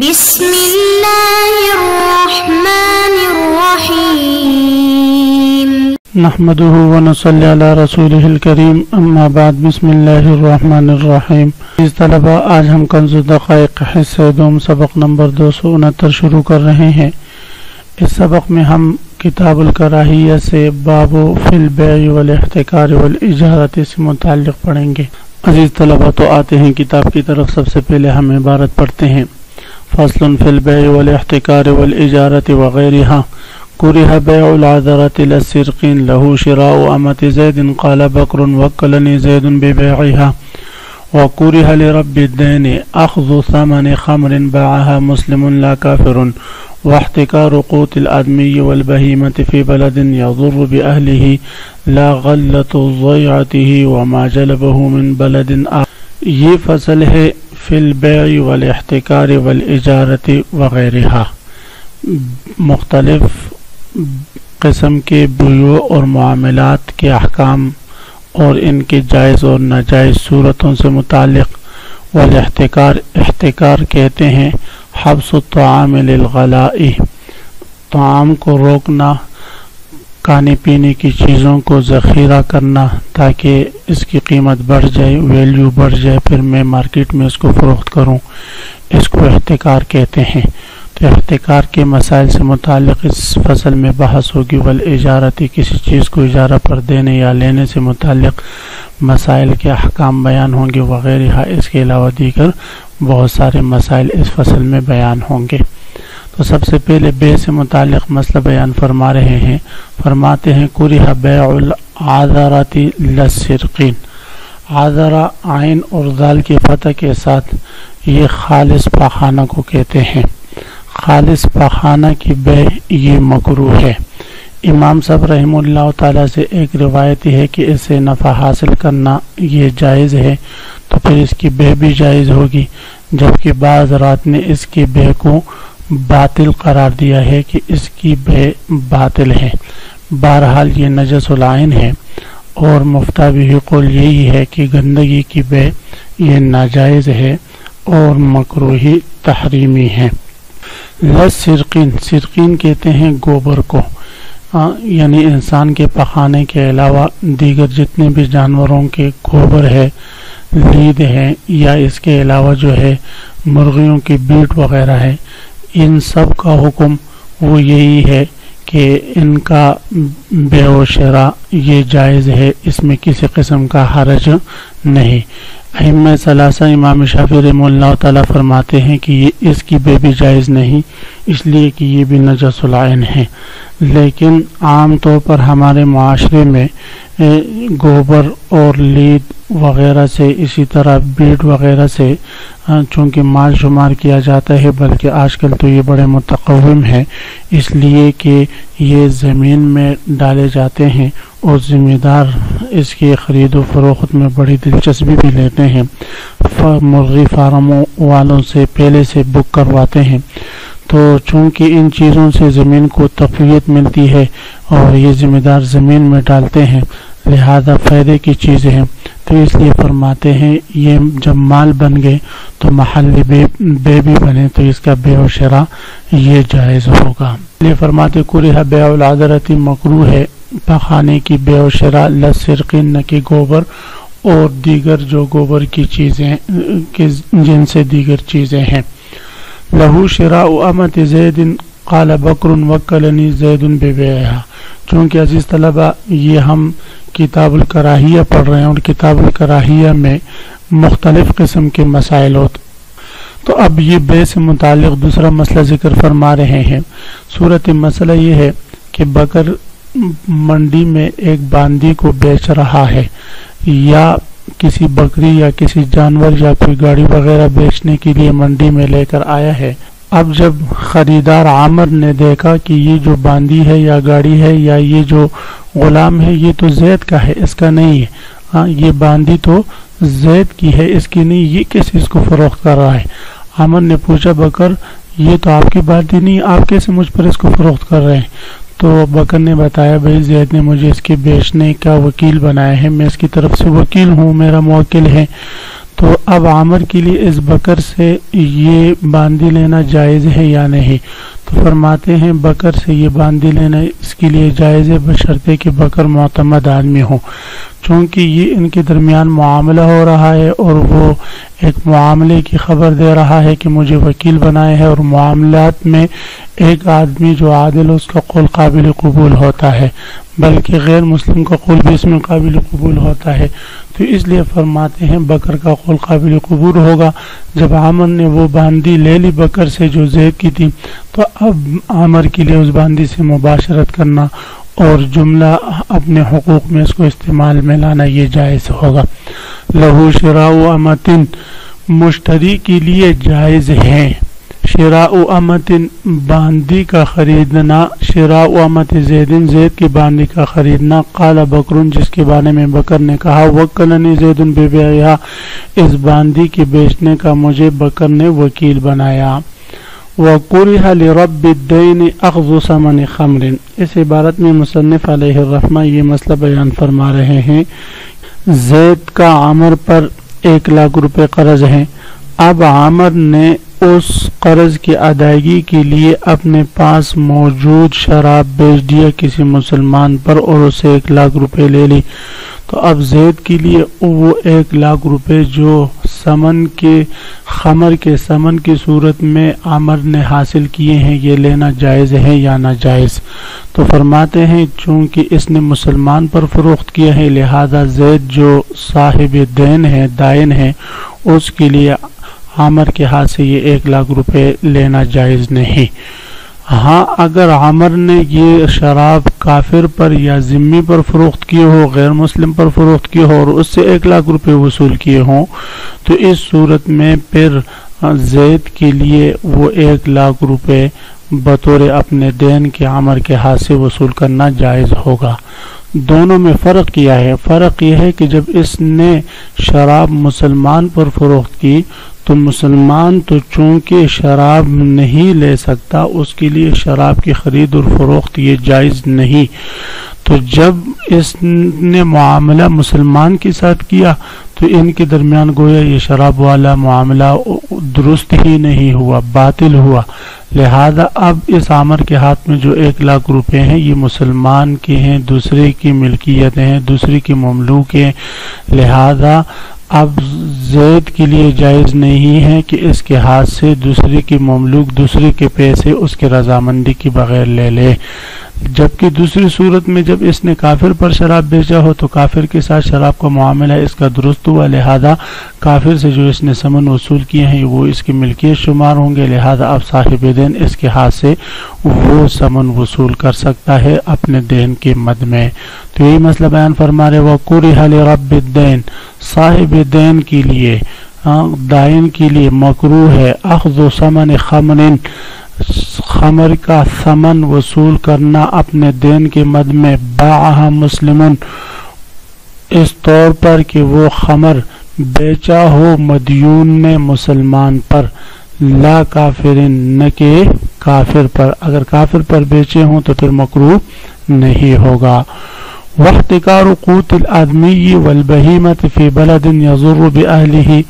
بسم اللہ الرحمن الرحیم نحمده ونصلی علی رسولہ الکریم اما بعد بسم اللہ الرحمن الرحیم. اس طلبہ آج ہم کنز الدقائق حصہ دوم سبق نمبر 269 شروع کر رہے ہیں. اس سبق میں ہم کتاب الکراہیہ سے باب فی البیع والاحتکار والاجارۃ سے متعلق پڑھیں گے. عزیز طلبہ تو آتے ہیں کتاب کی طرف. سب سے پہلے ہم عبارت پڑھتے ہیں. فصل فی البیع والاحتکار والاجارۃ وغیرها کرہ بیع العذرۃ للسرقین له شراء امۃ زید قال بکر وکلنی زید ببیعها وکرہ لرب الدین اخذ ثمن خمر باعها مسلم لا کافر واحتکار قوت الآدمی والبہیمۃ فی بلد یضر بأہلہ لا غلۃ ضیعته وما جلبہ من بلد آخر. یہ فصل ہے فی البیع والاحتکار والاجارۃ وغیرها. مختلف قسم کے بیوع اور معاملات کے احکام اور ان کے جائز اور ناجائز صورتوں سے متعلق. والاحتکار احتکار کہتے ہیں حبس الطعام للغلاء، طعام کو روکنا، کھانے پینے کی چیزوں کو ذخیرہ کرنا تاکہ اس کی قیمت بڑھ جائے، ویلیو بڑھ جائے، پھر میں مارکیٹ میں اس کو فروخت کروں. اس کو احتکار کہتے ہیں. تو احتکار کے مسائل سے متعلق اس فصل میں بحث ہوگی. والاجارتی کسی چیز کو اجارہ پر دینے یا لینے سے متعلق مسائل کے احکام بیان ہوں گے وغیرہ. اس کے علاوہ دیگر بہت سارے مسائل اس فصل میں بیان ہوں گے. تو سب سے پہلے بیع سے متعلق مسئلہ بیان فرما رہے ہیں. فرماتے ہیں کرہ بیع العذرۃ للسرقین. عذرہ عین اور ذال کے فتح کے ساتھ یہ خالص پاخانہ کو کہتے ہیں. خالص پاخانہ کی بیع یہ مکروہ ہے. امام صاحب رحمہ اللہ تعالیٰ سے ایک روایت ہے کہ اس سے نفع حاصل کرنا یہ جائز ہے، تو پھر اس کی بیع بھی جائز ہوگی. جبکہ بعض رات نے اس کی بیع کو باطل قرار دیا ہے کہ اس کی بیع باطل ہے. بہرحال یہ نجس العین ہے اور مفتابی قول یہی ہے کہ گندگی کی بیع یہ ناجائز ہے اور مکروہی تحریمی ہے. للسرقین، سرقین کہتے ہیں گوبر کو، یعنی انسان کے پخانے کے علاوہ دیگر جتنے بھی جانوروں کے گوبر ہے، لید ہے، یا اس کے علاوہ جو ہے مرغیوں کی بیٹ وغیرہ ہے، ان سب کا حکم وہ یہی ہے کہ ان کا بیع و شراء یہ جائز ہے. اس میں کسی قسم کا حرج نہیں. ائمہ ثلاثہ امام شافعی رحمہ اللہ تعالیٰ فرماتے ہیں کہ یہ اس کی بیع بھی جائز نہیں، اس لیے کہ یہ بھی نجس العین ہے. لیکن عام طور پر ہمارے معاشرے میں گوبر اور لید وغیرہ سے، اسی طرح بیٹ وغیرہ سے چونکہ مال شمار کیا جاتا ہے، بلکہ آج کل تو یہ بڑے متقوم ہیں، اس لیے کہ یہ زمین میں ڈالے جاتے ہیں اور ذمہ دار اس کی خرید و فروخت میں بڑی دلچسپی بھی لیتے ہیں. مرغی فارموں والوں سے پہلے سے بک کرواتے ہیں. تو چونکہ ان چیزوں سے زمین کو تقویت ملتی ہے اور یہ ذمہ دار زمین میں ڈالتے ہیں، لہذا فائدے کی چیزیں ہیں. تو اس لیے فرماتے ہیں یہ جب مال بن گئے تو محل بیع بھی بنے تو اس کا بیع و شراء یہ جائز ہوگا. اس لیے فرماتے کرہ بیع العذرۃ، مکروہ ہے پخانے کی بیع و شراء للسرقین، نہ کہ گوبر اور دیگر جو گوبر کی چیزیں جن سے دیگر چیزیں ہیں. لہ شراء امۃ زید قال بکر وکلنی زید ببیعها. چونکہ عزیز طلبہ یہ ہم کتاب الکراہیہ پڑھ رہے ہیں اور کتاب الکراہیہ میں مختلف قسم کے مسائل ہوتے، تو اب یہ بیع سے متعلق دوسرا مسئلہ ذکر فرما رہے ہیں. صورت مسئلہ یہ ہے کہ بکر منڈی میں ایک باندی کو بیچ رہا ہے، یا کسی بکری یا کسی جانور یا کوئی گاڑی وغیرہ بیچنے کے لیے منڈی میں لے کر آیا ہے. اب جب خریدار عامر نے دیکھا کہ یہ جو باندی ہے یا گاڑی ہے یا یہ جو غلام ہے یہ تو زید کا ہے، اس کا نہیں ہے، یہ باندی تو زید کی ہے، اس کی نہیں، یہ کس اس کو فروخت کر رہا ہے؟ عامر نے پوچھا بکر یہ تو آپ کی باندی نہیں، آپ کیسے مجھ پر اس کو فروخت کر رہے ہیں؟ تو بکر نے بتایا بھائی زید نے مجھے اس کے بیچنے کا وکیل بنایا ہے، میں اس کی طرف سے وکیل ہوں، میرا موکل ہے. تو اب عامر کے لیے اس بکر سے یہ باندھی لینا جائز ہے یا نہیں؟ تو فرماتے ہیں بکر سے یہ باندھی لینا اس کے لیے جائز ہے بشرطے کہ بکر معتمد آدمی ہو، چونکہ یہ ان کے درمیان معاملہ ہو رہا ہے اور وہ ایک معاملے کی خبر دے رہا ہے کہ مجھے وکیل بنائے ہے، اور معاملات میں ایک آدمی جو عادل اس کا قول قابل قبول ہوتا ہے، بلکہ غیر مسلم کا قول بھی اس میں قابل قبول ہوتا ہے، تو اس لیے فرماتے ہیں بکر کا قول قابل قبول ہوگا۔ جب عامر نے وہ باندھی لے لی بکر سے جو زید کی تھی، تو اب عامر کے لیے اس باندھی سے مباشرت کرنا اور جملہ اپنے حقوق میں اس کو استعمال میں لانا یہ جائز ہوگا۔ لہو شراء امتن، مشتری کے لیے جائز ہے شراء امتن باندھی کا خریدنا، شراء امت زیدن زید کی باندھی کا خریدنا۔ قال بکرن، جس کے بارے میں بکر نے کہا وکلنی زید ببیعہا، اس باندھی کے بیچنے کا مجھے بکر نے وکیل بنایا۔ وَقُرِحَ لِرَبِّ الدَّيْنِ أَخْذُ ثَمَنِ خَمْرٍ، اس عبارت میں مصنف علیہ الرحمہ یہ مسئلہ بیان فرما رہے ہیں، زید کا عامر پر 1,00,000 روپے قرض ہیں، اب عامر نے اس قرض کی ادائیگی کے لیے اپنے پاس موجود شراب بیچ دیا کسی مسلمان پر اور اسے 1,00,000 روپے لے لی، تو اب زید کے لیے وہ 1,00,000 روپے جو سمن کے خمر کے سمن کی صورت میں عامر نے حاصل کیے ہیں یہ لینا جائز ہے یا ناجائز؟ تو فرماتے ہیں چونکہ اس نے مسلمان پر فروخت کیا ہے لہذا زید جو صاحب دین ہے دائن ہے اس کے لیے عامر کے ہاتھ سے یہ 1,00,000 روپے لینا جائز نہیں۔ ہاں اگر عامر نے یہ شراب کافر پر یا ذمی پر فروخت کیے ہو، غیر مسلم پر فروخت کیے ہو اور اس سے 1,00,000 روپے وصول کیے ہوں، تو اس صورت میں پھر زید کے لیے وہ 1,00,000 روپے بطور اپنے دین کے عامر کے ہاتھ سے وصول کرنا جائز ہوگا۔ دونوں میں فرق کیا ہے؟ فرق یہ ہے کہ جب اس نے شراب مسلمان پر فروخت کی تو مسلمان تو چونکہ شراب نہیں لے سکتا، اس کے لیے شراب کی خرید اور فروخت یہ جائز نہیں، تو جب اس نے معاملہ مسلمان کے ساتھ کیا تو ان کے درمیان گویا یہ شراب والا معاملہ درست ہی نہیں ہوا، باطل ہوا، لہذا اب اس عامر کے ہاتھ میں جو 1,00,000 روپے ہیں یہ مسلمان کے ہیں، دوسرے کی ملکیت ہیں، دوسرے کی مملوک ہیں، لہذا اب زید کے لیے جائز نہیں ہے کہ اس کے ہاتھ سے دوسرے کی مملوک دوسرے کے پیسے اس کے رضامندی کے بغیر لے لے، جبکہ دوسری صورت میں جب اس نے کافر پر شراب بیچا ہو تو کافر کے ساتھ شراب کا معاملہ اس کا درست ہوا، لہذا کافر سے جو اس نے ثمن وصول کیے ہیں وہ اس کی ملکیت شمار ہوں گے، لہذا اب صاحب دین اس کے ہاتھ سے وہ ثمن وصول کر سکتا ہے اپنے دین کے مد میں۔ تو یہی مسئلہ بیان فرما رہے وَقُرِحَ لِرَبِّ الدَّيْنِ، صاحب دین کے لیے دائن کے لیے مکروہ ہے اخذ ثمن خمر، خمر کا ثمن وصول کرنا اپنے دین کے مد میں، باعہ مسلمن، اس طور پر کہ وہ خمر بیچا ہو مدیون نے مسلمان پر، لا کافرن، نہ کہ کافر پر، اگر کافر پر بیچے ہوں تو پھر مکروہ نہیں ہوگا۔ واحتکار قوت الآدمی والبہیمت فی بلد یضر بأہلہ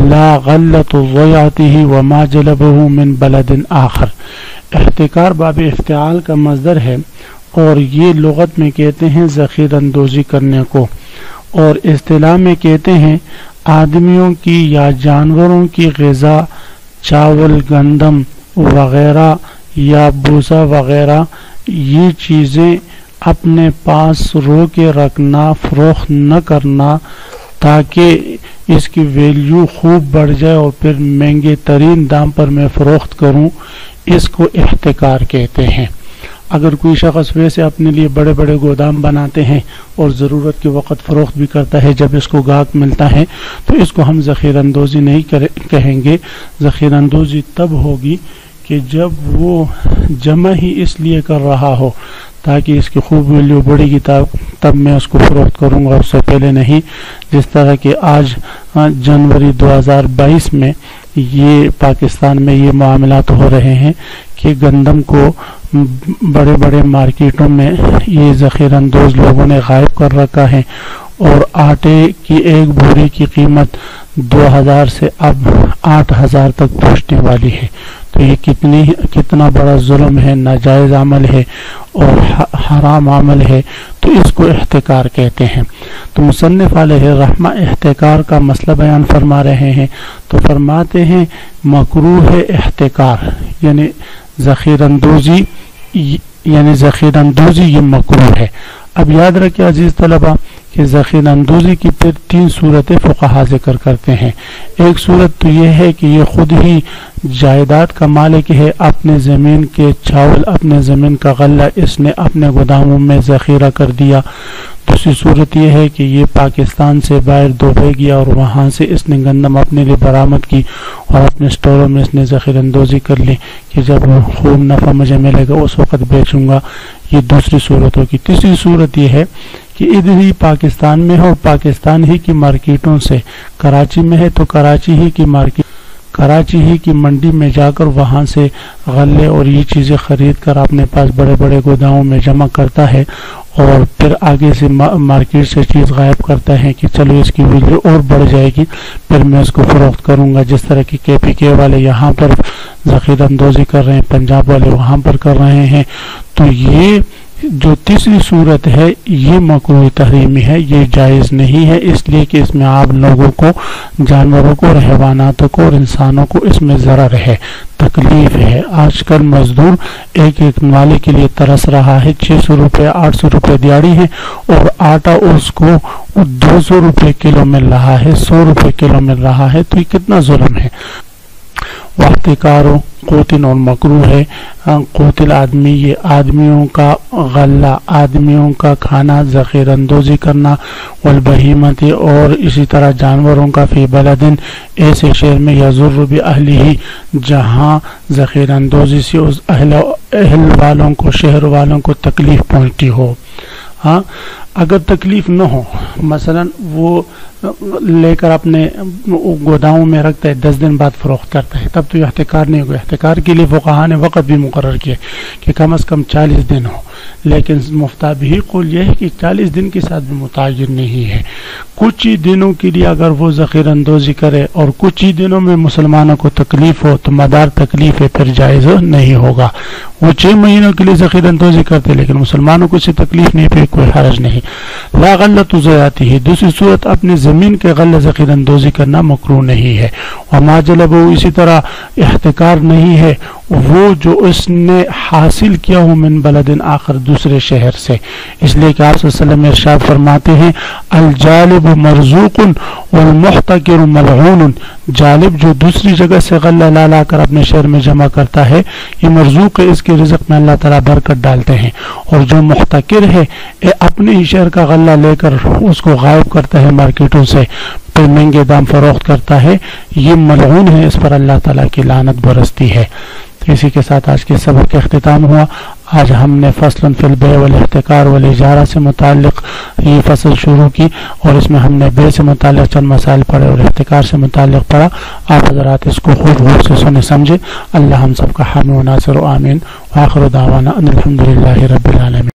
لا غلت ضیعته وما جلبه من بلد آخر، احتکار باب افتعال کا مصدر ہے اور یہ لغت میں کہتے ہیں ذخیرہ اندوزی کرنے کو، اور اصطلاح میں کہتے ہیں آدمیوں کی یا جانوروں کی غذا، چاول، گندم وغیرہ یا بوسا وغیرہ، یہ چیزیں اپنے پاس رو کے رکھنا، فروخت نہ کرنا تاکہ اس کی ویلیو خوب بڑھ جائے اور پھر مہنگے ترین دام پر میں فروخت کروں، اس کو احتکار کہتے ہیں۔ اگر کوئی شخص ویسے اپنے لیے بڑے بڑے گودام بناتے ہیں اور ضرورت کے وقت فروخت بھی کرتا ہے، جب اس کو گاہک ملتا ہے تو اس کو ہم ذخیرہ اندوزی نہیں کہیں گے، ذخیرہ اندوزی تب ہوگی کہ جب وہ جمع ہی اس لیے کر رہا ہو تاکہ اس کی خوب ویلیو بڑھے گی تب میں اس کو فروخت کروں گا، اس سے پہلے نہیں، جس طرح کہ آج جنوری 2022 میں یہ پاکستان میں یہ معاملات ہو رہے ہیں کہ گندم کو بڑے بڑے مارکیٹوں میں یہ ذخیرہ اندوز لوگوں نے غائب کر رکھا ہے، اور آٹے کی ایک بوری کی قیمت 2000 سے اب 8000 تک پہنچنے والی ہے. تو یہ کتنا بڑا ظلم ہے، ناجائز عمل ہے اور حرام عمل ہے. تو اس کو احتکار کہتے ہیں. تو مصنف علیہ رحمہ احتکار کا مسئلہ بیان فرما رہے ہیں. تو فرماتے ہیں مکروہ ہے احتکار، یعنی ذخیرہ اندوزی یہ مکروہ ہے. اب یاد رکھیں عزیز طلبہ کہ ذخیرہ اندوزی کی پھر 3 صورتیں فقہا ذکر کرتے ہیں. ایک صورت تو یہ ہے کہ یہ خود ہی جائیداد کا مالک ہے، اپنے زمین کے چاول، اپنے زمین کا غلہ اس نے اپنے گوداموں میں ذخیرہ کر دیا. دوسری صورت یہ ہے کہ یہ پاکستان سے باہر دبئی گیا اور وہاں سے اس نے گندم اپنے لیے برآمد کی اور اپنے سٹوروں میں اس نے ذخیرہ اندوزی کر لی کہ جب خوب نفع مجھے ملے گا اس وقت بیچوں گا. یہ دوسری صورت ہوگی. تیسری صورت یہ ہے کہ ادھر ہی پاکستان میں ہو، پاکستان ہی کی مارکیٹوں سے، کراچی میں ہے تو کراچی ہی کی منڈی میں جا کر وہاں سے غلے اور یہ چیزیں خرید کر اپنے پاس بڑے بڑے گوداموں میں جمع کرتا ہے اور پھر آگے سے مارکیٹ سے چیز غائب کرتا ہے کہ چلو اس کی ویلیو اور بڑھ جائے گی، پھر میں اس کو فروخت کروں گا. جس طرح کی KPK والے یہاں پر ذخیرہ اندوزی کر رہے ہیں، پنجاب والے وہاں پر کر رہے ہیں. تو یہ جو تیسری صورت ہے یہ مکروہ تحریمی ہے، یہ جائز نہیں ہے، اس لیے کہ اس میں آپ لوگوں کو، جانوروں کو، حیواناتوں کو اور انسانوں کو اس میں ضرر ہے، تکلیف ہے. آج کل مزدور ایک والے کے لیے ترس رہا ہے. 600 روپے 800 روپے دیہڑی ہے اور آٹا اس کو 200 روپے کلو مل رہا ہے، 100 روپے کلو مل رہا ہے. تو یہ کتنا ظلم ہے. واحتکارو قوتن اور مکروہ ہے. قوتل آدمی یہ آدمیوں کا غلہ، آدمیوں کا کھانا ذخیرہ اندوزی کرنا، والبہیمت اور اسی طرح جانوروں کا، فی بلدن ایسے شہر میں، یضر باہلہ جہاں ذخیرہ اندوزی سے اس اہل والوں کو، شہر والوں کو تکلیف پہنچتی ہو. ہاں اگر تکلیف نہ ہو، مثلا وہ لے کر اپنے گوداموں میں رکھتا ہے، 10 دن بعد فروخت کرتا ہے، تب تو یہ احتکار نہیں ہوگا. احتکار کے لیے فقہا نے وقت بھی مقرر کیا کہ کم از کم 40 دن ہو. لیکن مفتابی قول یہ ہے کہ 40 دن کے ساتھ بھی متعین نہیں ہے. کچھ ہی دنوں کے لیے اگر وہ ذخیرہ اندوزی کرے اور کچھ ہی دنوں میں مسلمانوں کو تکلیف ہو تو مدار تکلیف ہے، پھر جائز نہیں ہوگا. وہ 6 مہینوں کے لیے ذخیرہ اندوزی کرتے لیکن مسلمانوں کو اس سے تکلیف نہیں، پھر کوئی حرج نہیں. لا غلۃ زیاتی ہے. دوسری صورت اپنی زمین کے غلہ ذخیرہ اندوزی کرنا مکروہ نہیں ہے. وما جلب، اسی طرح احتکار نہیں ہے وہ جو اس نے حاصل کیا ہو من بلد آخر، دوسرے شہر سے. اس لیے کہ آپ صلی اللہ علیہ وسلم ارشاد فرماتے ہیں الجالب مرزوق والمحتکر ملعون. جالب جو دوسری جگہ سے غلہ لا کر اپنے شہر میں جمع کرتا ہے یہ مرزوق ہے، اس کے رزق میں اللہ تعالیٰ برکت ڈالتے ہیں. اور جو محتکر ہے اپنے ہی شہر کا غلہ لے کر اس کو غائب کرتا ہے مارکیٹوں سے، پھر مہنگے دام فروخت کرتا ہے، یہ ملعون ہے، اس پر اللہ تعالیٰ کی لعنت برستی ہے. تو اسی کے ساتھ آج کے سبق کا اختتام ہوا. آج ہم نے فصل فی البیع والاحتکار والاجارہ سے متعلق یہ فصل شروع کی اور اس میں ہم نے بیع سے متعلق چند مسائل پڑھے اور احتکار سے متعلق پڑھا. آپ حضرات اس کو خوب غور سے سنے سمجھے. اللہ ہم سب کا حامی و ناصر و آمین. وآخر دعوانا ان الحمدللہ رب العالمین.